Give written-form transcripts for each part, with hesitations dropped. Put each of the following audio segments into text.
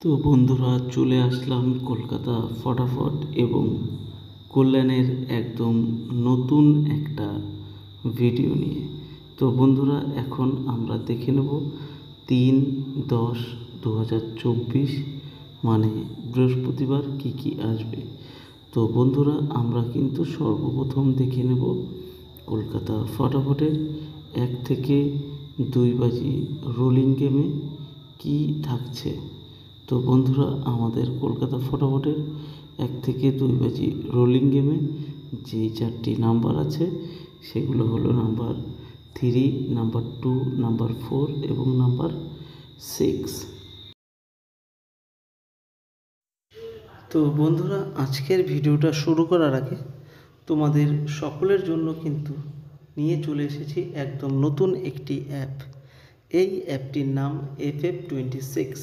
তো বন্ধুরা, চলে আসলাম কলকাতা ফটাফট এবং কল্যাণের একদম নতুন একটা ভিডিও নিয়ে। তো বন্ধুরা, এখন আমরা দেখে নেব 3/10/2024 মানে বৃহস্পতিবার কি আসবে। তো বন্ধুরা, আমরা কিন্তু সর্বপ্রথম দেখে নেব কলকাতা ফটাফটের 1 থেকে 2 বাজি রোলিং গেমে কি থাকছে। তো বন্ধুরা, আমাদের কলকাতা ফটাফটের 1 থেকে 2 বাজি রোলিং গেমে যে 4টি নাম্বার আছে সেগুলো হলো নাম্বার 3, নাম্বার 2, নাম্বার 4 এবং নাম্বার 6। তো বন্ধুরা, আজকের ভিডিওটা শুরু করার আগে তোমাদের সকলের জন্য কিন্তু নিয়ে চলে এসেছি একদম নতুন একটি অ্যাপ। এই অ্যাপটির নাম FF26।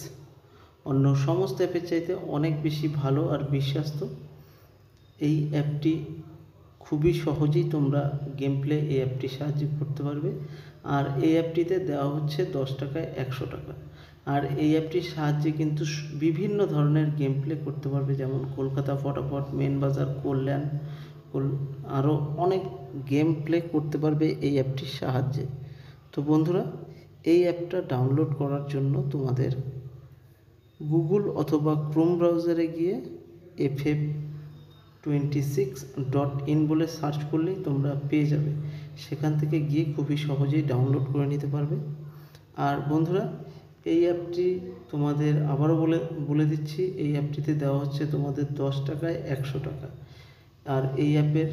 অন্য সমস্ত অ্যাপের চাইতে অনেক বেশি ভালো আর বিশ্বস্ত। এই অ্যাপটি খুবই সহজেই তোমরা গেম প্লে এই অ্যাপটির সাহায্যে করতে পারবে। আর এই অ্যাপটিতে দেওয়া হচ্ছে 10 টাকায় 100 টাকা। আর এই অ্যাপটির সাহায্যে কিন্তু বিভিন্ন ধরনের গেম প্লে করতে পারবে, যেমন কলকাতা ফটাফট, মেন বাজার, কল্যাণ, আরও অনেক গেম প্লে করতে পারবে এই অ্যাপটির সাহায্যে। তো বন্ধুরা, এই অ্যাপটা ডাউনলোড করার জন্য তোমাদের গুগল অথবা ক্রোম ব্রাউজারে গিয়ে ff26.in বলে সার্চ করলেই তোমরা পেয়ে যাবে। সেখান থেকে গিয়ে খুবই সহজেই ডাউনলোড করে নিতে পারবে। আর বন্ধুরা, এই অ্যাপটি তোমাদের আবারও বলে দিচ্ছি, এই অ্যাপটিতে দেওয়া হচ্ছে তোমাদের 10 টাকায় 100 টাকা। আর এই অ্যাপের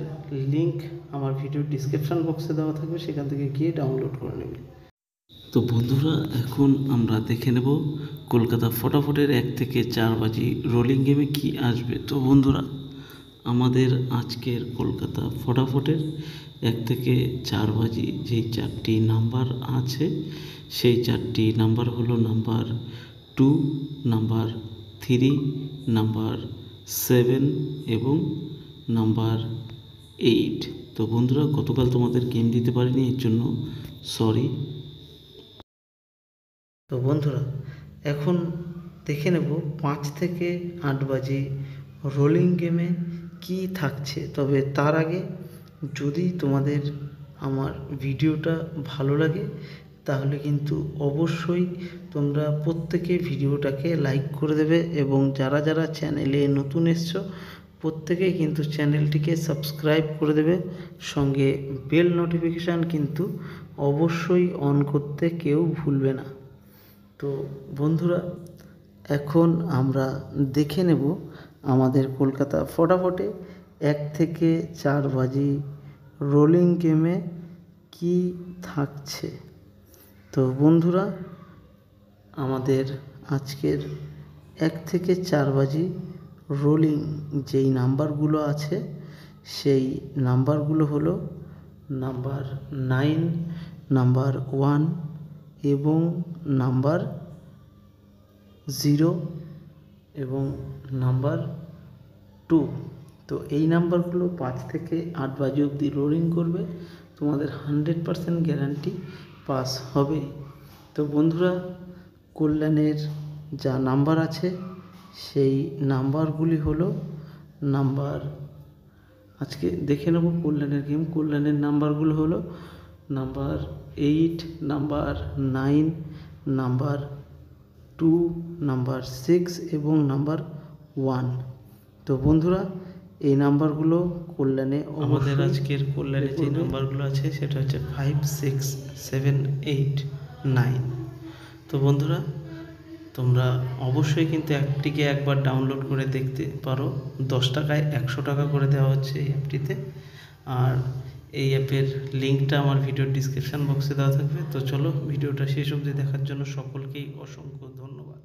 লিঙ্ক আমার ভিডিও ডিসক্রিপশান বক্সে দেওয়া থাকবে, সেখান থেকে গিয়ে ডাউনলোড করে নেবে। তো বন্ধুরা, এখন আমরা দেখে নেব কলকাতা ফটাফটের 1 থেকে 4 বাজি রোলিং গেমে কি আসবে। তো বন্ধুরা, আমাদের আজকের কলকাতা ফটাফটের 1 থেকে 4 বাজি যেই 4টি নাম্বার আছে সেই 4টি নাম্বার হলো নাম্বার 2, নাম্বার 3, নাম্বার 7 এবং নাম্বার 8। তো বন্ধুরা, গতকাল তোমাদের গেম দিতে পারিনি, এর জন্য সরি। তো বন্ধুরা, এখন দেখে নেব 5 থেকে 8 বাজি রোলিং গেমে কি থাকছে। তবে তার আগে যদি তোমাদের আমার ভিডিওটা ভালো লাগে তাহলে কিন্তু অবশ্যই তোমরা প্রত্যেকে ভিডিওটাকে লাইক করে দেবে এবং যারা যারা চ্যানেলে নতুন এসছো প্রত্যেকেই কিন্তু চ্যানেলটিকে সাবস্ক্রাইব করে দেবে। সঙ্গে বেল নোটিফিকেশান কিন্তু অবশ্যই অন করতে কেউ ভুলবে না। তো বন্ধুরা, এখন আমরা দেখে নেব আমাদের কলকাতা ফটাফটে 1 থেকে 4 বাজি রোলিং গেমে কি থাকছে। তো বন্ধুরা, আমাদের আজকের 1 থেকে 4 বাজি রোলিং যেই নাম্বারগুলো আছে সেই নাম্বারগুলো হলো নাম্বার 9, নাম্বার 1 এবং নাম্বার 0 এবং নাম্বার 2। তো এই নাম্বারগুলো 5 থেকে 8 বাজি অবধি রোলিং করবে, তোমাদের 100% গ্যারান্টি পাস হবে। তো বন্ধুরা, কল্যাণের যা নাম্বার আছে সেই নাম্বারগুলি হলো আজকে দেখে নেব কল্যাণের গেম। কল্যাণের নাম্বারগুলো হলো নাম্বার 8, নাম্বার 9, নাম্বার 2, নাম্বার 6 এবং নাম্বার 1। তো বন্ধুরা, এই নাম্বারগুলো কল্যাণে আমাদের আজকের কল্যাণে যে নাম্বারগুলো আছে সেটা হচ্ছে 5, 6, 7, 8, 9। তো বন্ধুরা, তোমরা অবশ্যই কিন্তু অ্যাপটিকে একবার ডাউনলোড করে দেখতে পারো। 10 টাকায় 100 টাকা করে দেওয়া হচ্ছে এই অ্যাপটিতে। আর এই অ্যাপের লিঙ্কটা আমার ভিডিওর ডিসক্রিপশান বক্সে দেওয়া থাকবে। তো চলো, ভিডিওটা শেষ অবধি দেখার জন্য সকলকেই অসংখ্য ধন্যবাদ।